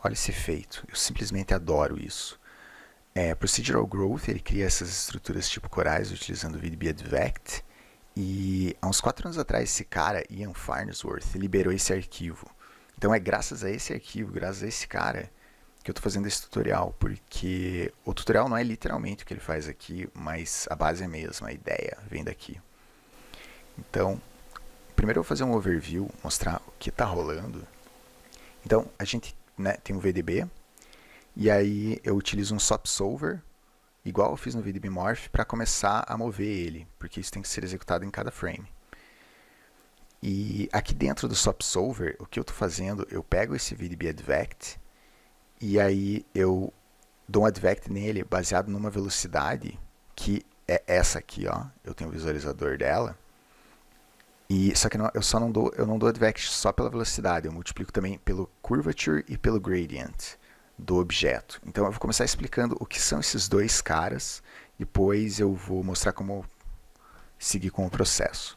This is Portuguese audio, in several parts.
Olha esse efeito, eu simplesmente adoro isso. Procedural Growth, ele cria essas estruturas tipo corais utilizando o VDB Advect. E há uns 4 anos atrás, esse cara, Ian Farnsworth, liberou esse arquivo. Então é graças a esse arquivo, graças a esse cara, que eu estou fazendo esse tutorial. Porque o tutorial não é literalmente o que ele faz aqui, mas a base é a mesma, a ideia vem daqui. Então, primeiro eu vou fazer um overview, mostrar o que está rolando. Então, a gente tem um VDB, e aí eu utilizo um SOP Solver, igual eu fiz no VDB Morph, para começar a mover ele, porque isso tem que ser executado em cada frame. E aqui dentro do SOP Solver, o que eu estou fazendo, eu pego esse VDB Advect, e aí eu dou um Advect nele baseado numa velocidade, que é essa aqui, ó. Eu tenho o visualizador dela. E só que eu não dou Advect só pela velocidade, eu multiplico também pelo Curvature e pelo Gradient do objeto. Então eu vou começar explicando o que são esses dois caras, depois eu vou mostrar como seguir com o processo.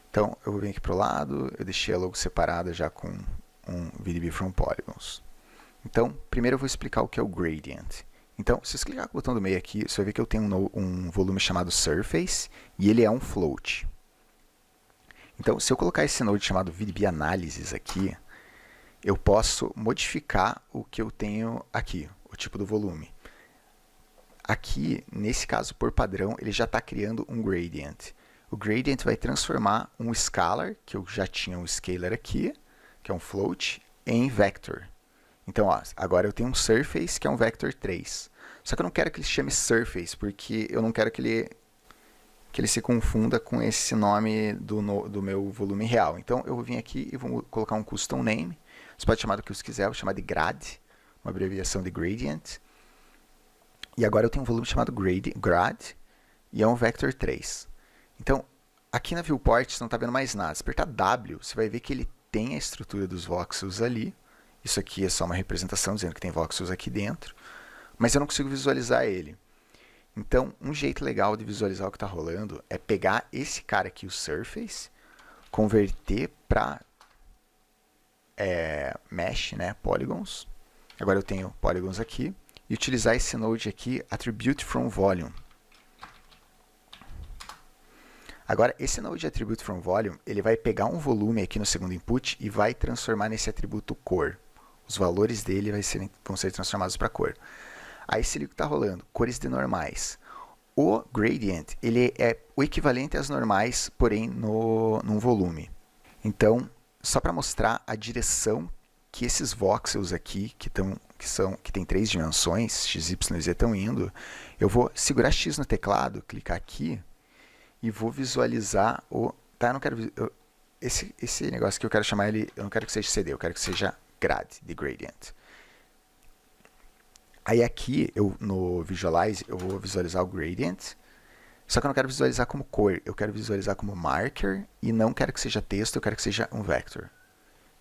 Então eu vou vir aqui para o lado, eu deixei a logo separada já com um VDB from Polygons. Então primeiro eu vou explicar o que é o Gradient. Então se você clicar com o botão do meio aqui, você vai ver que eu tenho um volume chamado Surface e ele é um float. Então se eu colocar esse node chamado VDB Analysis aqui, eu posso modificar o que eu tenho aqui, o tipo do volume. Aqui, nesse caso, por padrão, ele já está criando um gradient. O gradient vai transformar um scalar, que eu já tinha um scalar aqui, que é um float, em vector. Então, ó, agora eu tenho um surface, que é um vector 3. Só que eu não quero que ele se chame surface, porque eu não quero que ele se confunda com esse nome do meu volume real. Então, eu vou vir aqui e vou colocar um custom name. Você pode chamar do que você quiser, eu vou chamar de grad, uma abreviação de gradient. E agora eu tenho um volume chamado grad, e é um vector 3. Então, aqui na viewport você não está vendo mais nada. Se apertar W, você vai ver que ele tem a estrutura dos voxels ali. Isso aqui é só uma representação dizendo que tem voxels aqui dentro. Mas eu não consigo visualizar ele. Então, um jeito legal de visualizar o que está rolando é pegar esse cara aqui, o surface, converter para mesh, né, polygons. Agora eu tenho polygons aqui. E utilizar esse node aqui, attribute from volume. Agora, esse node attribute from volume, ele vai pegar um volume aqui no segundo input e vai transformar nesse atributo cor. Os valores dele vão ser transformados para cor. Aí se liga o que está rolando, cores de normais. O gradient, ele é o equivalente às normais, porém num volume. Então, só para mostrar a direção que esses voxels aqui, que tem 3 dimensões, x, y e z, estão indo, eu vou segurar X no teclado, clicar aqui, e vou visualizar o... Tá, eu não quero... esse negócio que eu quero chamar ele... Eu não quero que seja CD, eu quero que seja grad, de gradient. Aí aqui, no Visualize, eu vou visualizar o gradient, só que eu não quero visualizar como cor, eu quero visualizar como marker, e não quero que seja texto, eu quero que seja um vector.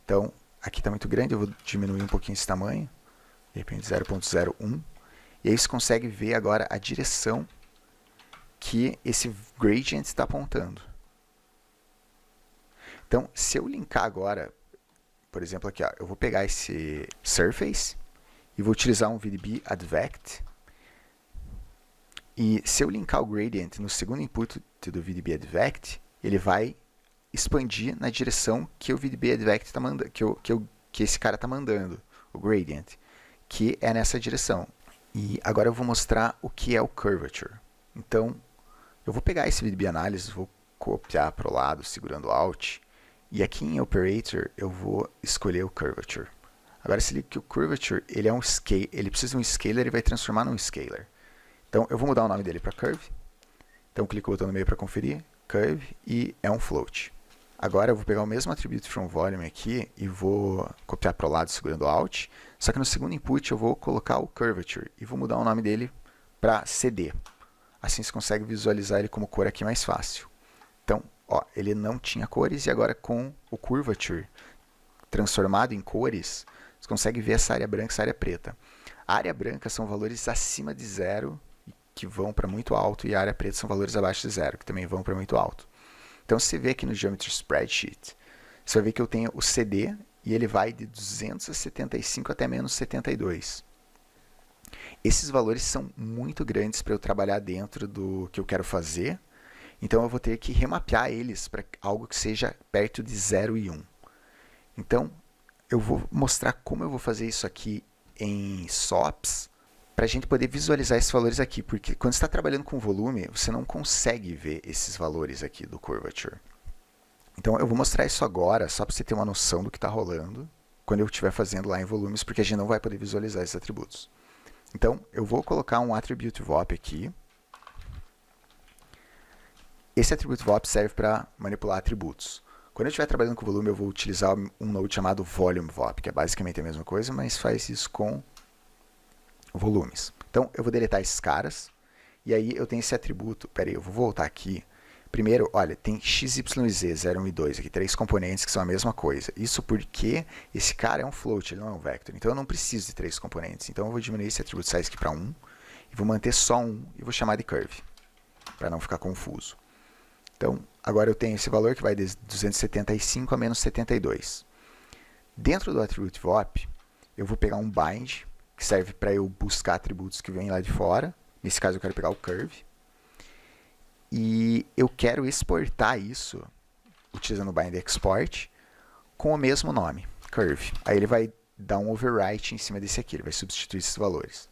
Então, aqui está muito grande, eu vou diminuir um pouquinho esse tamanho, de repente 0.01, e aí você consegue ver agora a direção que esse gradient está apontando. Então, se eu linkar agora, por exemplo, aqui, ó, eu vou pegar esse surface e vou utilizar um VDB Advect. E se eu linkar o gradient no segundo input do VDB Advect, ele vai expandir na direção que o VDB Advect está mandando, que esse cara está mandando, o gradient, que é nessa direção. E agora eu vou mostrar o que é o curvature. Então, eu vou pegar esse VDB Analysis, vou copiar para o lado, segurando Alt, e aqui em Operator eu vou escolher o Curvature. Agora se liga que o Curvature, ele precisa de um scalar e vai transformar num scalar. Então eu vou mudar o nome dele para Curve, então clico o botão no meio para conferir, Curve, e é um float. Agora eu vou pegar o mesmo attribute from volume aqui e vou copiar para o lado segurando Alt, só que no segundo input eu vou colocar o Curvature e vou mudar o nome dele para CD. Assim você consegue visualizar ele como cor aqui mais fácil. Então, ó, ele não tinha cores e agora com o Curvature transformado em cores, você consegue ver essa área branca e essa área preta. A área branca são valores acima de 0, que vão para muito alto, e a área preta são valores abaixo de 0, que também vão para muito alto. Então, se você vê aqui no Geometry Spreadsheet, você vai ver que eu tenho o CD e ele vai de 275 até menos 72. Esses valores são muito grandes para eu trabalhar dentro do que eu quero fazer, então eu vou ter que remapear eles para algo que seja perto de 0 e 1. Então, eu vou mostrar como eu vou fazer isso aqui em SOPs, para a gente poder visualizar esses valores aqui, porque quando você está trabalhando com volume, você não consegue ver esses valores aqui do curvature. Então eu vou mostrar isso agora, só para você ter uma noção do que está rolando, quando eu estiver fazendo lá em volumes, porque a gente não vai poder visualizar esses atributos. Então eu vou colocar um attribute VOP aqui. Esse attribute VOP serve para manipular atributos. Quando eu estiver trabalhando com volume, eu vou utilizar um node chamado volume VOP, que é basicamente a mesma coisa, mas faz isso com volumes. Então, eu vou deletar esses caras, e aí eu tenho esse atributo. Peraí, eu vou voltar aqui. Primeiro, olha, tem x, y e z, 0, 1 e 2, aqui, 3 componentes que são a mesma coisa. Isso porque esse cara é um float, ele não é um vector. Então, eu não preciso de 3 componentes. Então, eu vou diminuir esse attribute size aqui para 1, e vou manter só 1, e vou chamar de curve, para não ficar confuso. Então, agora eu tenho esse valor que vai de 275 a menos 72. Dentro do attribute VOP, eu vou pegar um bind, que serve para eu buscar atributos que vêm lá de fora. Nesse caso, eu quero pegar o curve. E eu quero exportar isso, utilizando o bind export, com o mesmo nome, curve. Aí ele vai dar um overwrite em cima desse aqui, ele vai substituir esses valores.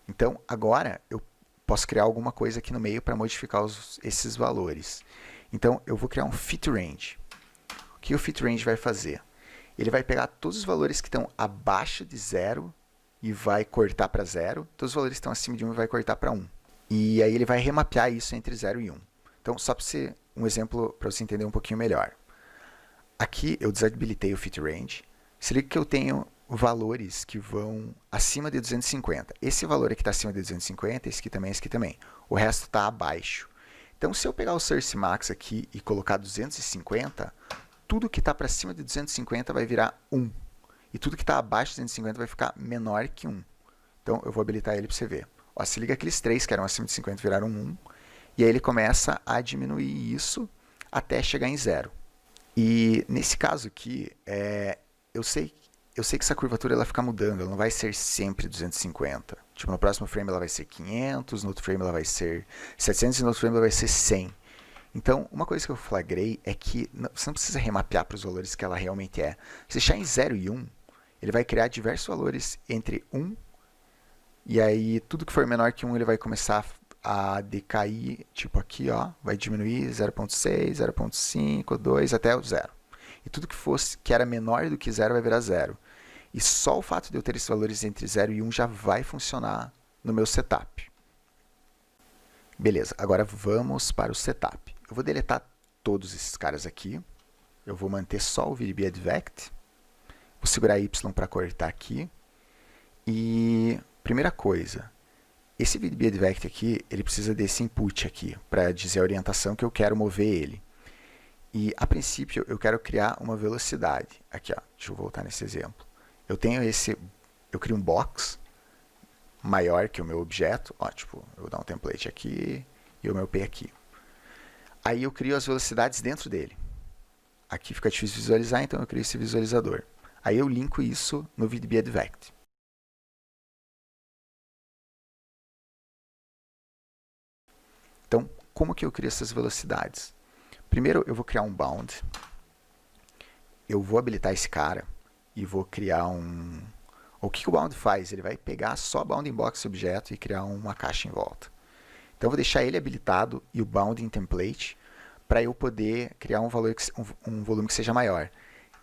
Então, agora, eu posso criar alguma coisa aqui no meio para modificar esses valores. Então, eu vou criar um fit range. O que o fit range vai fazer? Ele vai pegar todos os valores que estão abaixo de 0 e vai cortar para 0. Todos os valores que estão acima de 1 e vai cortar para 1. E aí ele vai remapear isso entre 0 e 1. Então, só para ser um exemplo para você entender um pouquinho melhor. Aqui eu desabilitei o fit range. Se liga que eu tenho valores que vão acima de 250. Esse valor aqui está acima de 250, esse aqui também, esse aqui também. O resto está abaixo. Então, se eu pegar o source max aqui e colocar 250, tudo que está para cima de 250 vai virar 1. E tudo que está abaixo de 250 vai ficar menor que 1. Então, eu vou habilitar ele para você ver. Ó, se liga aqueles 3 que eram acima de 50 viraram 1. E aí ele começa a diminuir isso até chegar em 0. E nesse caso aqui, eu sei que essa curvatura ela fica mudando. Ela não vai ser sempre 250. Tipo, no próximo frame ela vai ser 500, no outro frame ela vai ser 700 e no outro frame ela vai ser 100. Então, uma coisa que eu flagrei é que você não precisa remapear para os valores que ela realmente é. Se deixar em 0 e 1, ele vai criar diversos valores entre 1 e aí tudo que for menor que 1 ele vai começar a decair, tipo aqui, ó, vai diminuir 0.6, 0.5, 2 até o 0. E tudo que era menor do que 0 vai virar 0. E só o fato de eu ter esses valores entre 0 e 1 já vai funcionar no meu setup. Beleza, agora vamos para o setup. Eu vou deletar todos esses caras aqui. Eu vou manter só o VDB Advect. Vou segurar Y para cortar aqui. E primeira coisa, esse VDB Advect aqui, ele precisa desse input aqui, para dizer a orientação que eu quero mover ele. E a princípio eu quero criar uma velocidade. Aqui, ó, deixa eu voltar nesse exemplo. Eu crio um box maior que o meu objeto. Ó, tipo, eu vou dar um template aqui e o meu P aqui. Aí eu crio as velocidades dentro dele. Aqui fica difícil visualizar, então eu crio esse visualizador. Aí eu linko isso no VDB Advect. Então, como que eu crio essas velocidades? Primeiro eu vou criar um bound. Eu vou habilitar esse cara e vou criar um... O que o bound faz? Ele vai pegar só bounding box objeto e criar uma caixa em volta. Então eu vou deixar ele habilitado e o bounding template para eu poder criar um volume que seja maior.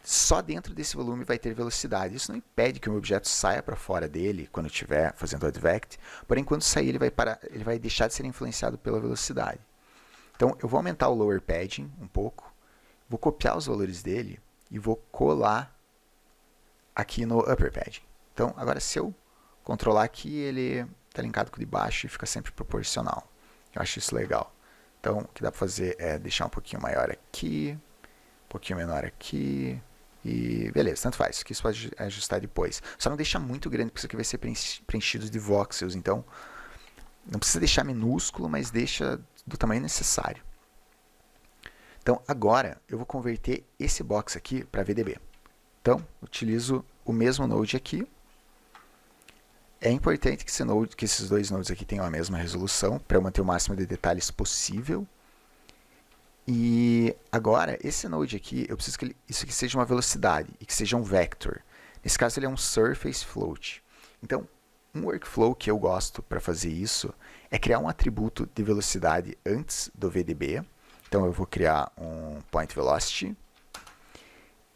Só dentro desse volume vai ter velocidade. Isso não impede que o meu objeto saia para fora dele quando eu estiver fazendo o advect, porém quando sair ele vai deixar de ser influenciado pela velocidade. Então eu vou aumentar o lower padding um pouco, vou copiar os valores dele e vou colar aqui no upper padding. Então agora se eu controlar aqui, ele está linkado com o de baixo e fica sempre proporcional. Eu acho isso legal. Então o que dá para fazer é deixar um pouquinho maior aqui, um pouquinho menor aqui, e beleza, tanto faz. Isso pode ajustar depois. Só não deixa muito grande, porque isso aqui vai ser preenchido de voxels, então não precisa deixar minúsculo, mas deixa do tamanho necessário. Então agora eu vou converter esse box aqui para VDB. Então, utilizo o mesmo node aqui. É importante que esses dois nodes aqui tenham a mesma resolução, para eu manter o máximo de detalhes possível. E agora, esse node aqui, eu preciso que isso aqui seja uma velocidade e que seja um vector. Nesse caso, ele é um surface float. Então, um workflow que eu gosto para fazer isso é criar um atributo de velocidade antes do VDB. Então, eu vou criar um point velocity.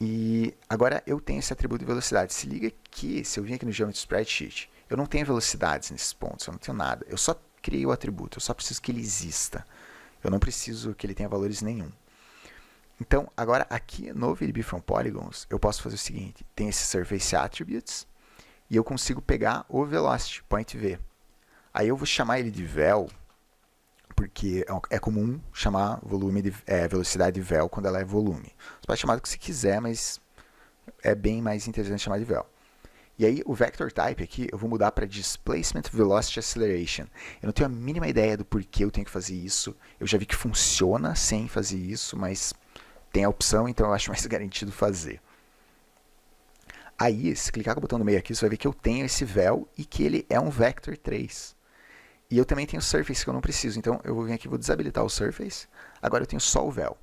E agora eu tenho esse atributo de velocidade. Se liga que, se eu vim aqui no Geometry Spreadsheet, eu não tenho velocidades nesses pontos, eu não tenho nada. Eu só criei o atributo, eu só preciso que ele exista. Eu não preciso que ele tenha valores nenhum. Então, agora aqui no VDB from Polygons, eu posso fazer o seguinte. Tem esse Surface Attributes e eu consigo pegar o Velocity, point V. Aí eu vou chamar ele de Vel, porque é comum chamar velocidade de Vel quando ela é volume. Você pode chamar do que você quiser, mas é bem mais interessante chamar de Vel. E aí o Vector Type aqui eu vou mudar para Displacement Velocity Acceleration. Eu não tenho a mínima ideia do porquê eu tenho que fazer isso. Eu já vi que funciona sem fazer isso, mas tem a opção, então eu acho mais garantido fazer. Aí, se clicar com o botão no meio aqui, você vai ver que eu tenho esse Vel e que ele é um Vector 3. E eu também tenho o Surface que eu não preciso, então eu vou vir aqui e vou desabilitar o Surface. Agora eu tenho só o Vel.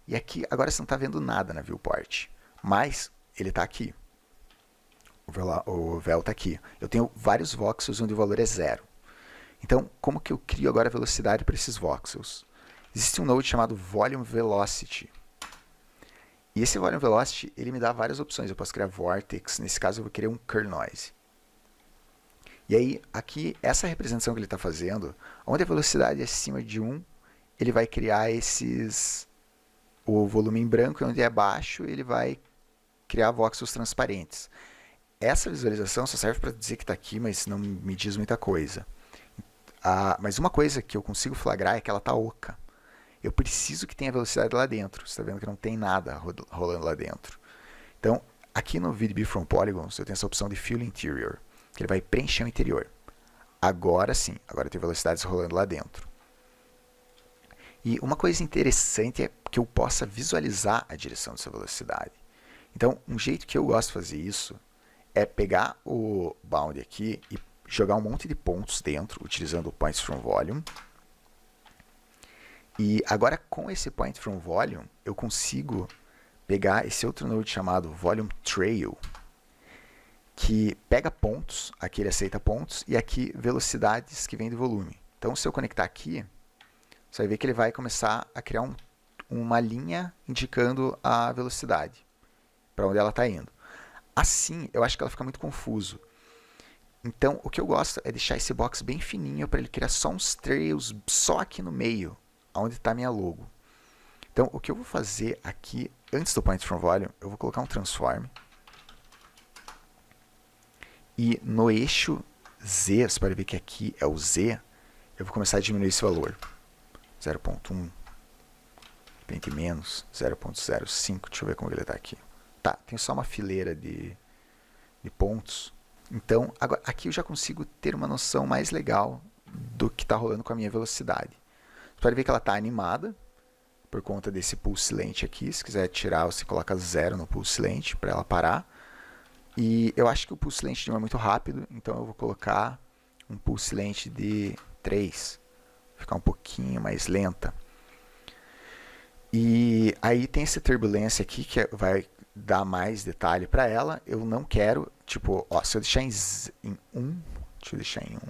E aqui, agora você não está vendo nada na Viewport, mas ele está aqui. O Vel está aqui. Eu tenho vários voxels onde o valor é 0. Então, como que eu crio agora a velocidade para esses voxels? Existe um node chamado Volume Velocity. E esse Volume Velocity, ele me dá várias opções. Eu posso criar Vortex, nesse caso eu vou querer um Curl Noise. E aí, aqui, essa representação que ele está fazendo, onde a velocidade é acima de 1, ele vai criar o volume em branco, e onde é baixo, ele vai criar voxels transparentes. Essa visualização só serve para dizer que está aqui, mas não me diz muita coisa. Mas uma coisa que eu consigo flagrar é que ela está oca. Eu preciso que tenha velocidade lá dentro. Você está vendo que não tem nada rolando lá dentro. Então, aqui no VDB from Polygons, eu tenho essa opção de Fill Interior, que ele vai preencher o interior. Agora sim, agora eu tenho velocidades rolando lá dentro. E uma coisa interessante é que eu possa visualizar a direção dessa velocidade. Então, um jeito que eu gosto de fazer isso é pegar o bound aqui e jogar um monte de pontos dentro, utilizando o Points from Volume. E agora, com esse Point from Volume, eu consigo pegar esse outro node chamado Volume Trail, que pega pontos, aqui ele aceita pontos, e aqui velocidades que vêm do volume. Então, se eu conectar aqui, você vai ver que ele vai começar a criar uma linha indicando a velocidade, para onde ela está indo. Assim, eu acho que ela fica muito confuso. Então, o que eu gosto é deixar esse box bem fininho para ele criar só uns trails só aqui no meio, onde está a minha logo. Então, o que eu vou fazer aqui, antes do Point from Volume, eu vou colocar um Transform. E no eixo Z, você pode ver que aqui é o Z, eu vou começar a diminuir esse valor. 0.1, tem menos, 0.05, deixa eu ver como ele está aqui. Tá, tem só uma fileira de pontos. Então, agora, aqui eu já consigo ter uma noção mais legal do que está rolando com a minha velocidade. Você pode ver que ela está animada, por conta desse pulse lente aqui. Se quiser tirar, você coloca 0 no pulse lente para ela parar. E eu acho que o pulse lente não é muito rápido, então eu vou colocar um pulse lente de 3. Ficar um pouquinho mais lenta. E aí tem essa turbulência aqui que vai dar mais detalhe para ela. Eu não quero, tipo, ó, se eu deixar em 1, deixa eu deixar em 1.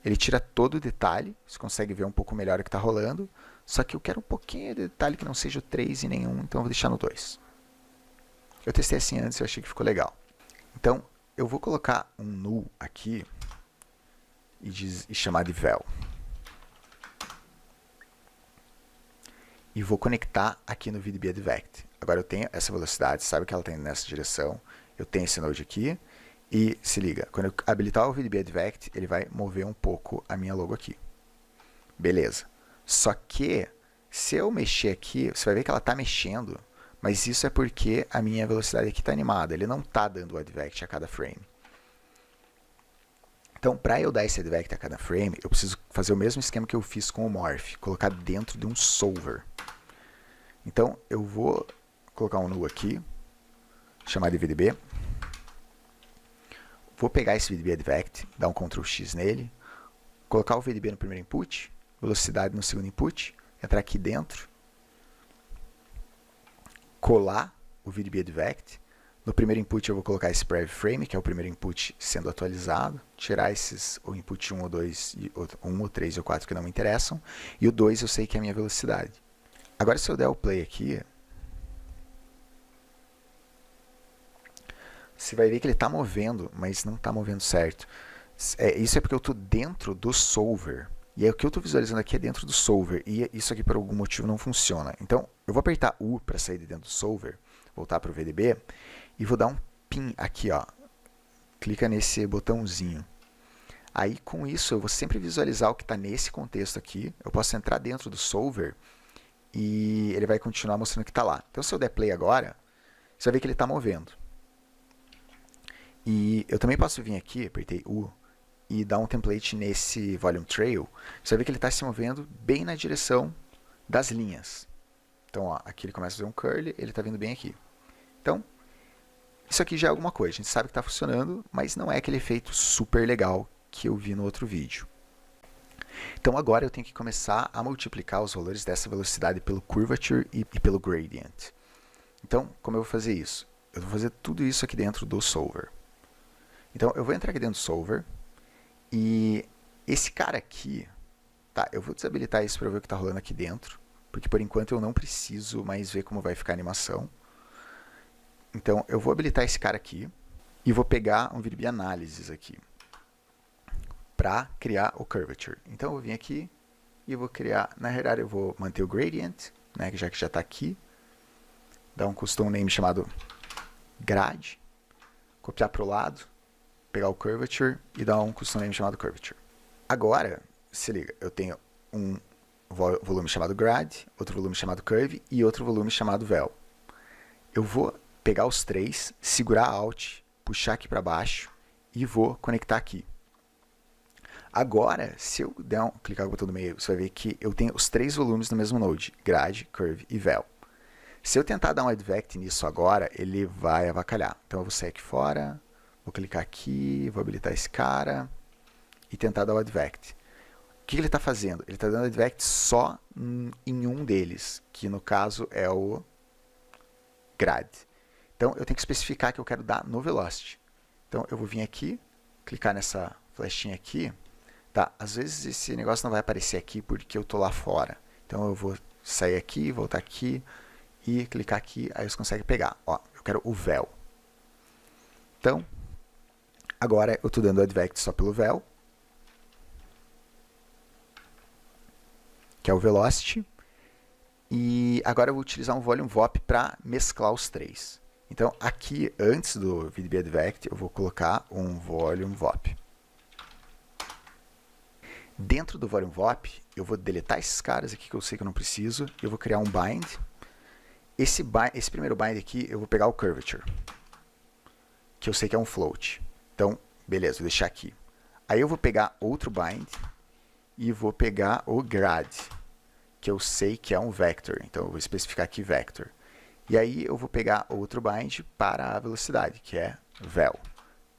Ele tira todo o detalhe, você consegue ver um pouco melhor o que está rolando. Só que eu quero um pouquinho de detalhe que não seja o 3 e nenhum, então eu vou deixar no 2. Eu testei assim antes e eu achei que ficou legal. Então, eu vou colocar um null aqui e chamar de vel. E vou conectar aqui no VDB Advect. Agora eu tenho essa velocidade, sabe que ela está indo nessa direção. Eu tenho esse node aqui. E se liga, quando eu habilitar o VDB Advect, ele vai mover um pouco a minha logo aqui. Beleza. Só que, se eu mexer aqui, você vai ver que ela está mexendo, mas isso é porque a minha velocidade aqui está animada. Ele não está dando o Advect a cada frame. Então, para eu dar esse Advect a cada frame, eu preciso fazer o mesmo esquema que eu fiz com o Morph, colocar dentro de um Solver. Então, eu vou colocar um null aqui, chamar de VDB. Vou pegar esse VDB Advect, dar um Ctrl X nele, colocar o VDB no primeiro input, velocidade no segundo input, entrar aqui dentro, colar o VDB Advect. No primeiro input eu vou colocar esse Prev Frame, que é o primeiro input sendo atualizado, tirar esses, o input 1 ou 2, 1 ou 3 ou 4 que não me interessam, e o 2 eu sei que é a minha velocidade. Agora se eu der o play aqui, você vai ver que ele está movendo, mas não está movendo certo. Isso é porque eu estou dentro do solver. E aí, o que eu estou visualizando aqui é dentro do solver. E isso aqui, por algum motivo, não funciona. Então, eu vou apertar U para sair de dentro do solver, voltar para o VDB, e vou dar um pin aqui, ó. Clica nesse botãozinho. Aí, com isso, eu vou sempre visualizar o que está nesse contexto aqui. Eu posso entrar dentro do solver e ele vai continuar mostrando o que está lá. Então, se eu der play agora, você vai ver que ele está movendo. E eu também posso vir aqui, apertei U, e dar um template nesse Volume Trail. Você vai ver que ele está se movendo bem na direção das linhas. Então, ó, aqui ele começa a fazer um curl, ele está vindo bem aqui. Então, isso aqui já é alguma coisa. A gente sabe que está funcionando, mas não é aquele efeito super legal que eu vi no outro vídeo. Então, agora eu tenho que começar a multiplicar os valores dessa velocidade pelo curvature e pelo gradient. Então, como eu vou fazer isso? Eu vou fazer tudo isso aqui dentro do solver. Então, eu vou entrar aqui dentro do solver e esse cara aqui, tá, eu vou desabilitar isso para ver o que está rolando aqui dentro, porque por enquanto eu não preciso mais ver como vai ficar a animação. Então, eu vou habilitar esse cara aqui e vou pegar um VDB Analysis aqui para criar o curvature. Então, eu vou vir aqui e vou criar, na realidade eu vou manter o gradient, né, já que já está aqui, dar um custom name chamado grad, copiar para o lado, pegar o curvature e dar um custom name chamado curvature. Agora, se liga, eu tenho um volume chamado grad, outro volume chamado curve e outro volume chamado vel. Eu vou pegar os três, segurar Alt, puxar aqui para baixo e vou conectar aqui. Agora, se eu clicar no botão do meio, você vai ver que eu tenho os três volumes no mesmo node, grad, curve e vel. Se eu tentar dar um advect nisso agora, ele vai avacalhar. Então eu vou sair aqui fora, vou clicar aqui, vou habilitar esse cara e tentar dar o advect. O que ele está fazendo? Ele está dando advect só em um deles, que no caso é o grad. Então eu tenho que especificar que eu quero dar no velocity. Então eu vou vir aqui, clicar nessa flechinha aqui. Tá, às vezes esse negócio não vai aparecer aqui porque eu estou lá fora. Então eu vou sair aqui, voltar aqui e clicar aqui, aí você consegue pegar. Ó, eu quero o vel. Então, agora eu estou dando advect só pelo vel, que é o velocity. E agora eu vou utilizar um volume VOP para mesclar os três. Então, aqui, antes do VDB advect, eu vou colocar um volume VOP. Dentro do volume VOP, eu vou deletar esses caras aqui que eu sei que eu não preciso. Eu vou criar um bind. Esse primeiro bind aqui, eu vou pegar o curvature, que eu sei que é um float. Então, beleza, vou deixar aqui. Aí eu vou pegar outro bind e vou pegar o grad, que eu sei que é um vector. Então, eu vou especificar aqui vector. E aí eu vou pegar outro bind para a velocidade, que é vel,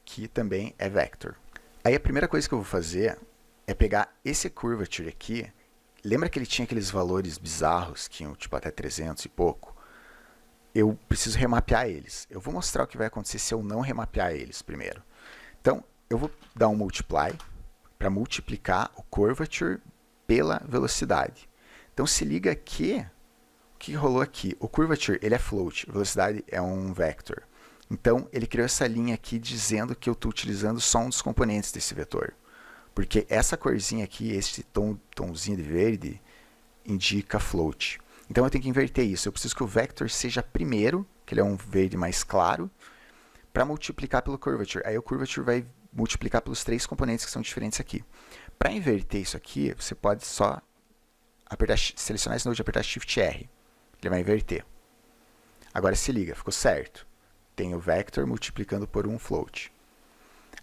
que também é vector. Aí a primeira coisa que eu vou fazer é pegar esse curvature aqui. Lembra que ele tinha aqueles valores bizarros, que iam tipo até 300 e pouco? Eu preciso remapear eles. Eu vou mostrar o que vai acontecer se eu não remapear eles primeiro. Então, eu vou dar um multiply para multiplicar o curvature pela velocidade. Então, se liga que o que rolou aqui? O curvature ele é float, a velocidade é um vector. Então, ele criou essa linha aqui dizendo que eu estou utilizando só um dos componentes desse vetor. Porque essa corzinha aqui, esse tomzinho de verde, indica float. Então eu tenho que inverter isso. Eu preciso que o vector seja primeiro, que ele é um verde mais claro, para multiplicar pelo curvature. Aí o curvature vai multiplicar pelos três componentes que são diferentes aqui. Para inverter isso aqui, você pode só selecionar esse node e apertar Shift R. Ele vai inverter. Agora se liga, ficou certo. Tem o vector multiplicando por um float.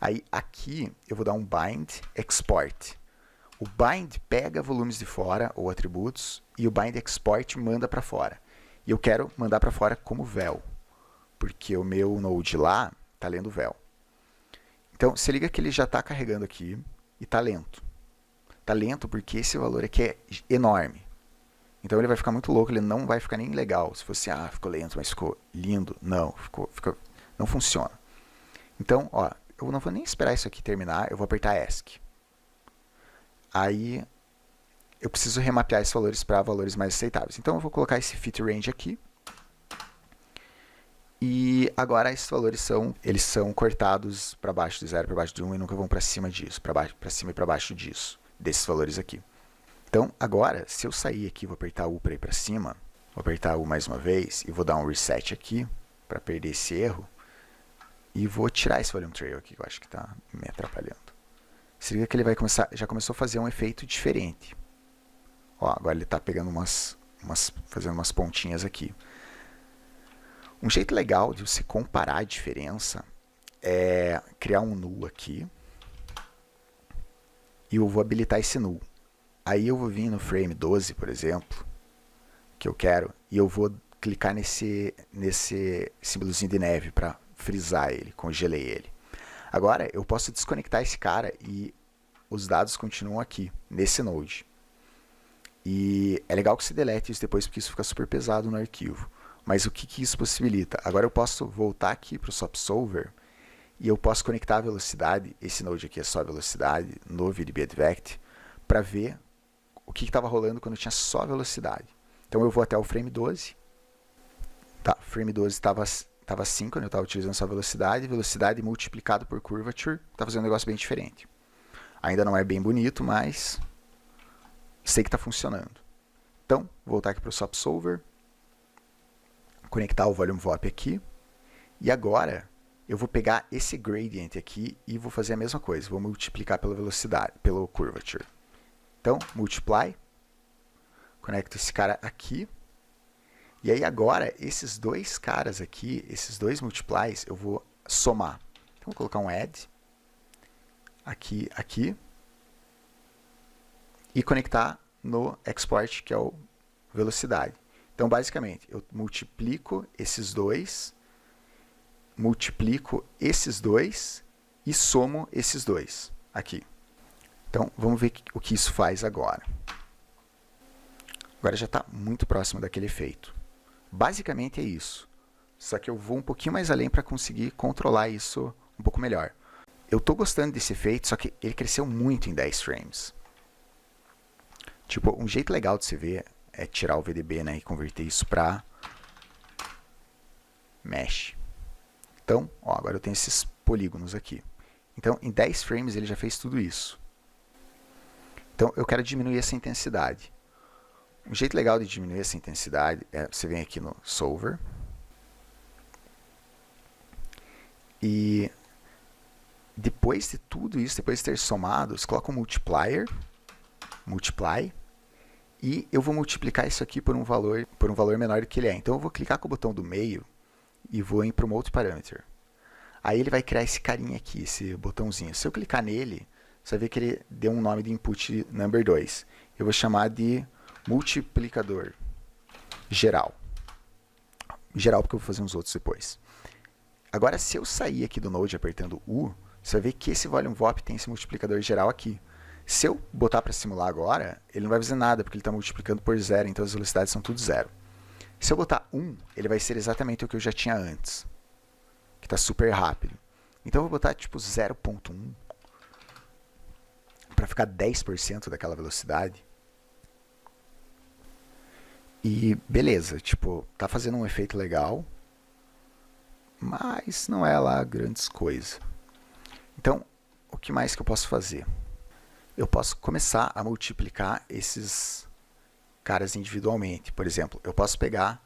Aí aqui eu vou dar um bind export. O bind pega volumes de fora ou atributos e o bind export manda para fora. E eu quero mandar para fora como vel. porque o meu node lá está lendo vel. Então, se liga que ele já está carregando aqui e está lento. Está lento porque esse valor aqui é enorme. Então ele vai ficar muito louco, ele não vai ficar nem legal. Se fosse, ficou lento, mas ficou lindo. Não, não funciona. Então, ó, eu não vou nem esperar isso aqui terminar, eu vou apertar ESC. Aí, eu preciso remapear esses valores para valores mais aceitáveis. Então, eu vou colocar esse fit range aqui. E agora esses valores eles são cortados para baixo de 0, para baixo de 1 e nunca vão para cima disso, para cima e para baixo disso, desses valores aqui. Então, agora, se eu sair aqui, vou apertar U para ir para cima, vou apertar U mais uma vez e vou dar um reset aqui para perder esse erro. E vou tirar esse volume trail aqui, que eu acho que está me atrapalhando. Se liga que ele vai começar, já começou a fazer um efeito diferente. Ó, agora ele está pegando fazendo umas pontinhas aqui. Um jeito legal de você comparar a diferença é criar um null aqui. E eu vou habilitar esse null. Aí eu vou vir no frame 12, por exemplo, que eu quero, e eu vou clicar nesse símbolozinho de neve para frisar ele, congelei ele. Agora eu posso desconectar esse cara e os dados continuam aqui, nesse node. E é legal que você delete isso depois, porque isso fica super pesado no arquivo. Mas o que isso possibilita? Agora eu posso voltar aqui para o SOP Solver e eu posso conectar a velocidade, esse node aqui é só a velocidade, no VDB_Advect, para ver o que estava rolando quando tinha só a velocidade. Então eu vou até o frame 12. Tá, frame 12 estava assim quando eu estava utilizando só a velocidade multiplicado por curvature, está fazendo um negócio bem diferente. Ainda não é bem bonito, mas sei que está funcionando. Então, vou voltar aqui para o SOP Solver, conectar o Volume VOP aqui, e agora eu vou pegar esse gradient aqui e vou fazer a mesma coisa, vou multiplicar pela velocidade, pelo curvature. Então, multiply, conecto esse cara aqui, e aí agora, esses dois caras aqui, esses dois multiplies, eu vou somar. Então, vou colocar um add, aqui, e conectar no export, que é o velocidade. Então, basicamente, eu multiplico esses dois e somo esses dois aqui. Então, vamos ver o que isso faz agora. Agora já está muito próximo daquele efeito. Basicamente é isso. Só que eu vou um pouquinho mais além para conseguir controlar isso um pouco melhor. Eu estou gostando desse efeito, só que ele cresceu muito em 10 frames. Tipo, um jeito legal de se ver é tirar o VDB, né, e converter isso para mesh. Então, ó, agora eu tenho esses polígonos aqui. Então, em 10 frames ele já fez tudo isso. Então, eu quero diminuir essa intensidade. Um jeito legal de diminuir essa intensidade é você vem aqui no Solver e depois de tudo isso, depois de ter somado, você coloca um multiplier, multiply, e eu vou multiplicar isso aqui por um valor menor do que ele é. Então, eu vou clicar com o botão do meio e vou em Promote Parameter. Aí ele vai criar esse carinha aqui, esse botãozinho. Se eu clicar nele, você vai ver que ele deu um nome de input number 2. Eu vou chamar de multiplicador geral. Geral porque eu vou fazer uns outros depois. Agora, se eu sair aqui do Node apertando U, você vai ver que esse Volume VOP tem esse multiplicador geral aqui. Se eu botar para simular agora, ele não vai fazer nada, porque ele está multiplicando por 0, então as velocidades são tudo 0. Se eu botar 1, ele vai ser exatamente o que eu já tinha antes, que está super rápido. Então eu vou botar tipo 0.1 para ficar 10% daquela velocidade. E beleza, tipo, tá fazendo um efeito legal, mas não é lá grandes coisas. Então, o que mais que eu posso fazer? Eu posso começar a multiplicar esses caras individualmente. Por exemplo, eu posso pegar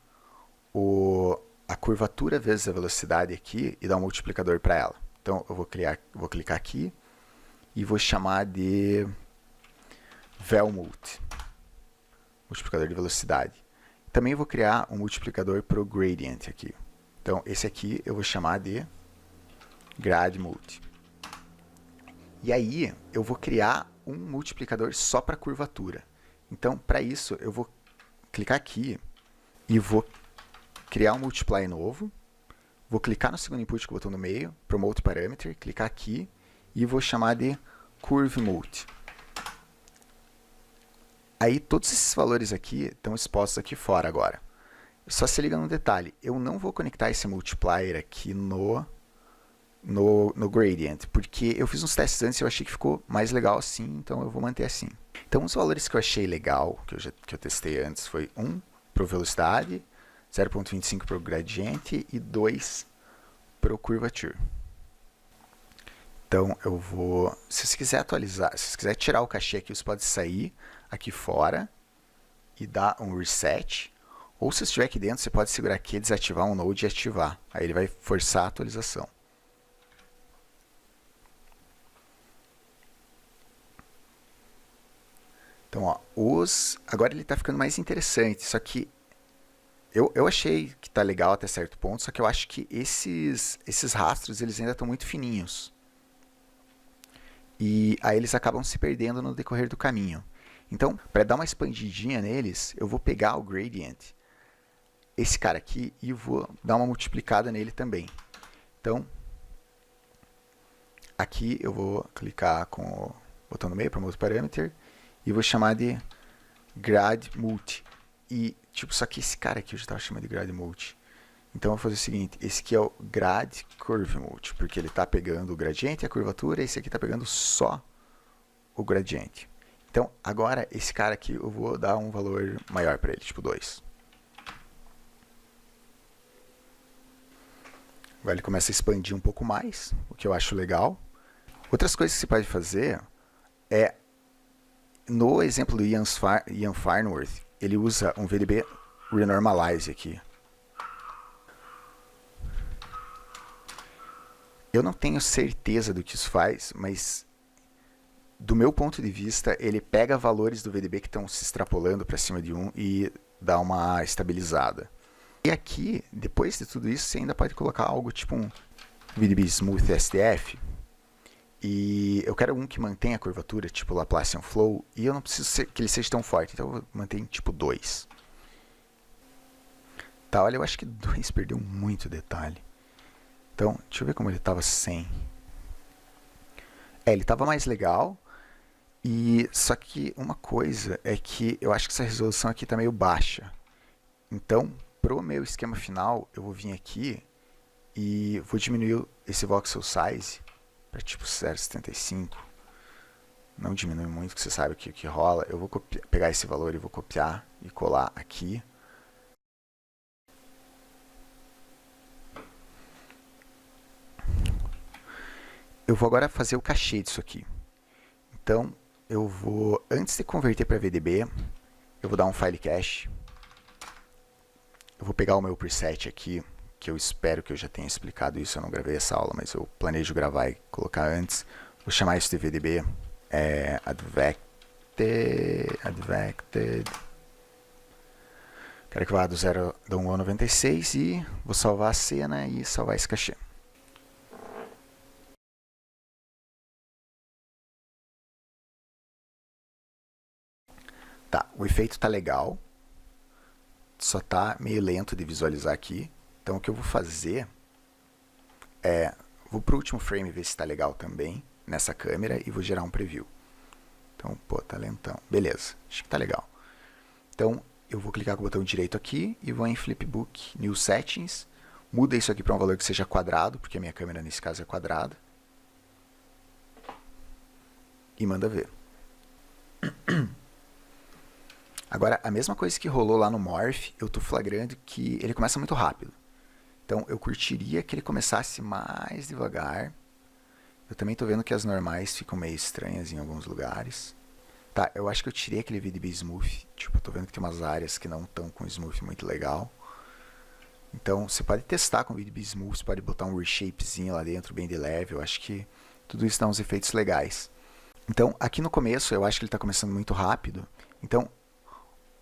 a curvatura vezes a velocidade aqui e dar um multiplicador para ela. Então, eu vou clicar aqui e vou chamar de velmult, multiplicador de velocidade. Também vou criar um multiplicador para o gradient aqui. Então, esse aqui eu vou chamar de gradmult. E aí, eu vou criar um multiplicador só para curvatura. Então, para isso, eu vou clicar aqui e vou criar um multiply novo, Vou clicar no segundo input com o botão no meio, Promote Parameter, clicar aqui e vou chamar de Curve Mode. Aí todos esses valores aqui estão expostos aqui fora agora. Só se liga no detalhe, eu não vou conectar esse multiplier aqui no gradient, porque eu fiz uns testes antes e eu achei que ficou mais legal assim, então eu vou manter assim. Então os valores que eu achei legal, que eu testei antes, foi 1 para velocidade, 0.25 para o gradiente e 2 para o curvature. Então eu vou, se você quiser atualizar, se você quiser tirar o cachê aqui, você pode sair aqui fora e dar um reset, ou se estiver aqui dentro, você pode segurar aqui, desativar um node e ativar, aí ele vai forçar a atualização. Então, ó, agora ele está ficando mais interessante, só que eu achei que está legal até certo ponto, só que eu acho que esses rastros eles ainda estão muito fininhos. E aí eles acabam se perdendo no decorrer do caminho. Então, para dar uma expandidinha neles, eu vou pegar o gradient, esse cara aqui, e vou dar uma multiplicada nele também. Então, aqui eu vou clicar com o botão no meio, Promote Parameter, e vou chamar de grad multi. E, tipo, só que esse cara aqui eu já estava chamando de grad multi. Então eu vou fazer o seguinte, esse aqui é o grad curve multi, porque ele está pegando o gradiente e a curvatura, e esse aqui está pegando só o gradiente. Então, agora, esse cara aqui eu vou dar um valor maior para ele, tipo 2. Agora ele começa a expandir um pouco mais, o que eu acho legal. Outras coisas que você pode fazer é, no exemplo do Ian Farnworth, ele usa um VDB Renormalize aqui. Eu não tenho certeza do que isso faz, mas do meu ponto de vista, ele pega valores do VDB que estão se extrapolando para cima de 1 e dá uma estabilizada. E aqui, depois de tudo isso, você ainda pode colocar algo tipo um VDB Smooth SDF. E eu quero um que mantenha a curvatura, tipo Laplacian Flow, e eu não preciso que ele seja tão forte, então eu vou manter em tipo 2. Tá, olha, eu acho que 2 perdeu muito detalhe. Então, deixa eu ver como ele estava sem. Ele estava mais legal, e só que uma coisa é que eu acho que essa resolução aqui está meio baixa. Então, pro meu esquema final, eu vou vir aqui e vou diminuir esse voxel size para tipo 0,75. Não diminui muito, que você sabe o que rola. Eu vou pegar esse valor e vou copiar e colar aqui. Eu vou agora fazer o cachê disso aqui. Então, eu vou, antes de converter para VDB, eu vou dar um file cache. Eu vou pegar o meu preset aqui, que eu espero que eu já tenha explicado isso, eu não gravei essa aula, mas eu planejo gravar e colocar antes. Vou chamar isso de VDB, advected. Quero que vá do 1 ao 96 e vou salvar a cena e salvar esse cachê. Tá, o efeito tá legal, só tá meio lento de visualizar aqui. Então o que eu vou fazer é, vou pro último frame ver se tá legal também nessa câmera e vou gerar um preview. Então, pô, tá lentão. Beleza, acho que tá legal. Então, eu vou clicar com o botão direito aqui e vou em Flipbook, New Settings. Muda isso aqui para um valor que seja quadrado, porque a minha câmera nesse caso é quadrada. E manda ver. Agora, a mesma coisa que rolou lá no Morph, eu tô flagrando que ele começa muito rápido. Então, eu curtiria que ele começasse mais devagar. Eu também tô vendo que as normais ficam meio estranhas em alguns lugares. Tá, eu acho que eu tirei aquele VDB Smooth. Tipo, eu tô vendo que tem umas áreas que não estão com Smooth muito legal. Então, você pode testar com o VDB Smooth, você pode botar um reshapezinho lá dentro, bem de leve. Eu acho que tudo isso dá uns efeitos legais. Então, aqui no começo, eu acho que ele tá começando muito rápido. Então,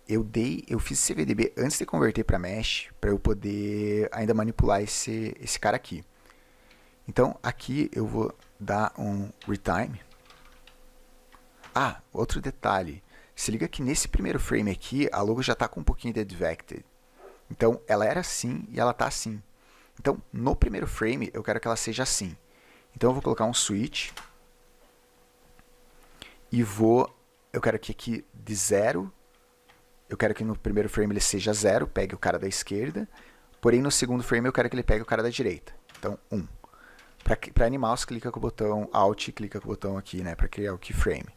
eu fiz esse VDB antes de converter para Mesh, para eu poder ainda manipular esse cara aqui. Então, aqui eu vou dar um retime. Ah, outro detalhe. Se liga que nesse primeiro frame aqui, a logo já está com um pouquinho de advected. Então, ela era assim e ela está assim. Então, no primeiro frame, eu quero que ela seja assim. Então, eu vou colocar um switch e eu quero que aqui de 0, eu quero que no primeiro frame ele seja 0, pegue o cara da esquerda, porém no segundo frame eu quero que ele pegue o cara da direita. Então, 1. Para animar, você clica com o botão Alt e clica com o botão aqui, né, para criar o keyframe.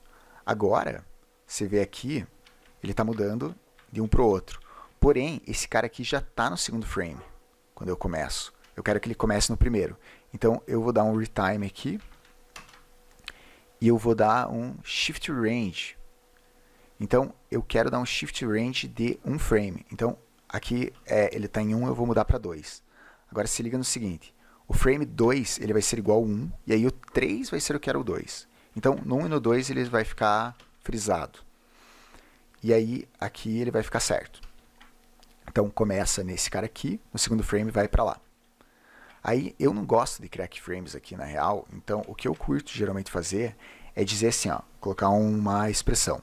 Agora, você vê aqui, ele está mudando de um para o outro. Porém, esse cara aqui já está no segundo frame, quando eu começo. Eu quero que ele comece no primeiro. Então, eu vou dar um retime aqui. E eu vou dar um shift range. Então, eu quero dar um shift range de um frame. Então, aqui ele está em 1, eu vou mudar para 2. Agora, se liga no seguinte. O frame 2 ele vai ser igual a 1, e aí o 3 vai ser o que era o 2. Então, no 1 e no 2 ele vai ficar frisado. E aí, aqui ele vai ficar certo. Então, começa nesse cara aqui, no segundo frame vai para lá. Aí, eu não gosto de criar keyframes aqui na real, então o que eu curto geralmente fazer é dizer assim, ó, colocar uma expressão.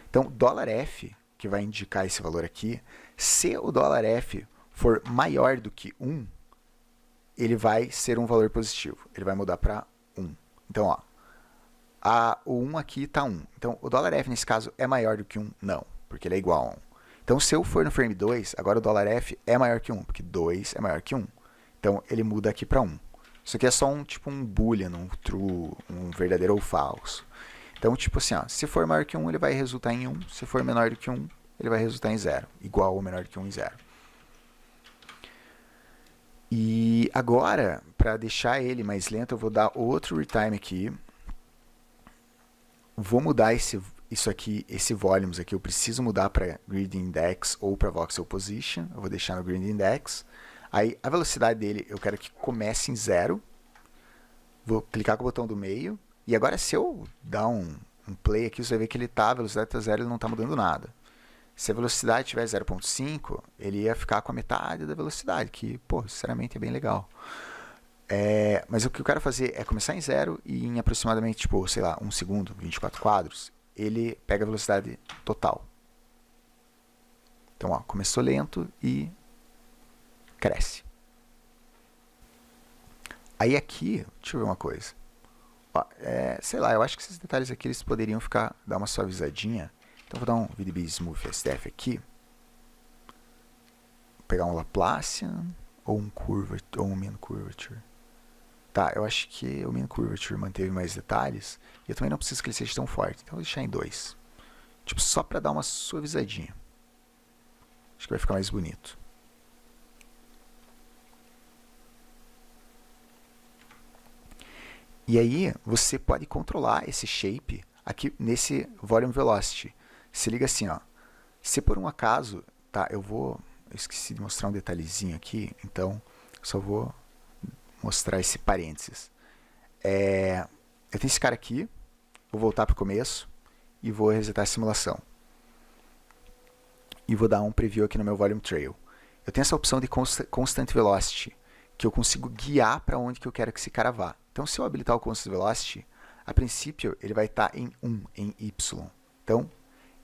Então, $F, que vai indicar esse valor aqui, se o $F for maior do que 1, ele vai ser um valor positivo. Ele vai mudar para 1. Então, ó, o 1 aqui está 1. Então, o $F nesse caso é maior do que 1? Não, porque ele é igual a 1. Então, se eu for no frame 2, agora o $F é maior que 1, porque 2 é maior que 1. Então, ele muda aqui para 1. Isso aqui é só tipo um boolean, um true, um verdadeiro ou falso. Então, tipo assim, ó, se for maior que 1, ele vai resultar em 1. Se for menor do que 1, ele vai resultar em 0. Igual ou menor do que 1 e 0. E agora, para deixar ele mais lento, eu vou dar outro retime aqui. Vou mudar isso aqui, esse volumes aqui, eu preciso mudar para grid index ou para voxel position. Eu vou deixar no grid index. Aí, a velocidade dele, eu quero que comece em 0. Vou clicar com o botão do meio. E agora, se eu dar um play aqui, você vai ver que a velocidade está 0, ele não está mudando nada. Se a velocidade tiver 0.5, ele ia ficar com a metade da velocidade, que, pô, sinceramente é bem legal. Mas o que eu quero fazer é começar em 0 e em aproximadamente, tipo, sei lá, 1 segundo, 24 quadros, ele pega a velocidade total. Então, ó, começou lento e cresce. Aí aqui, deixa eu ver uma coisa. Ó, sei lá, eu acho que esses detalhes aqui eles poderiam dar uma suavizadinha. Então vou dar um VDB Smooth SDF aqui. Vou pegar um Laplacian ou um Curvature ou um Mean Curvature. Tá, eu acho que o Mean Curvature manteve mais detalhes. E eu também não preciso que ele seja tão forte. Então vou deixar em 2. Tipo, só para dar uma suavizadinha. Acho que vai ficar mais bonito. E aí, você pode controlar esse shape aqui nesse Volume Velocity. Se liga assim, ó. Se por um acaso, tá, eu esqueci de mostrar um detalhezinho aqui, então só vou mostrar esse parênteses. Eu tenho esse cara aqui, vou voltar para o começo e vou resetar a simulação. E vou dar um preview aqui no meu Volume Trail. Eu tenho essa opção de Constant Velocity, que eu consigo guiar para onde que eu quero que esse cara vá. Então, se eu habilitar o Constant Velocity, a princípio ele vai estar em 1, em Y. Então,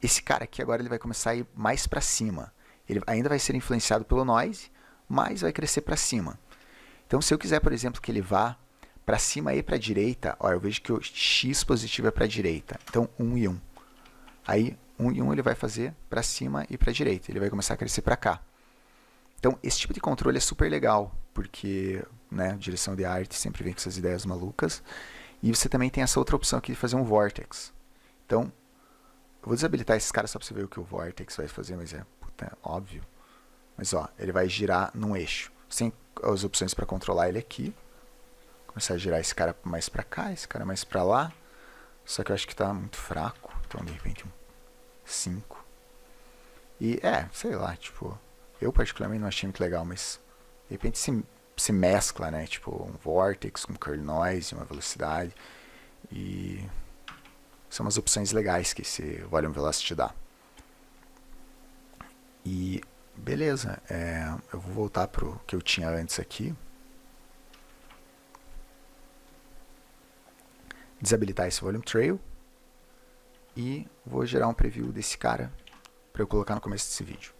esse cara aqui agora ele vai começar a ir mais para cima. Ele ainda vai ser influenciado pelo noise, mas vai crescer para cima. Então, se eu quiser, por exemplo, que ele vá para cima e para a direita, ó, eu vejo que o X positivo é para a direita. Então, 1 e 1. Aí, 1 e 1 ele vai fazer para cima e para a direita. Ele vai começar a crescer para cá. Então, esse tipo de controle é super legal, porque, né, direção de arte sempre vem com essas ideias malucas. E você também tem essa outra opção aqui de fazer um vortex. Então, eu vou desabilitar esses caras só para você ver o que o vortex vai fazer, mas é óbvio. Mas, ó, ele vai girar num eixo. Você tem as opções para controlar ele aqui. Começar a girar esse cara mais para cá, esse cara mais para lá. Só que eu acho que está muito fraco. Então, de repente, um 5. E, sei lá, tipo... Eu particularmente não achei muito legal, mas de repente se mescla, né? Tipo, um vortex com curl noise, uma velocidade. E são umas opções legais que esse Volume Velocity dá. E beleza, eu vou voltar pro que eu tinha antes aqui. Desabilitar esse Volume Trail. E vou gerar um preview desse cara para eu colocar no começo desse vídeo.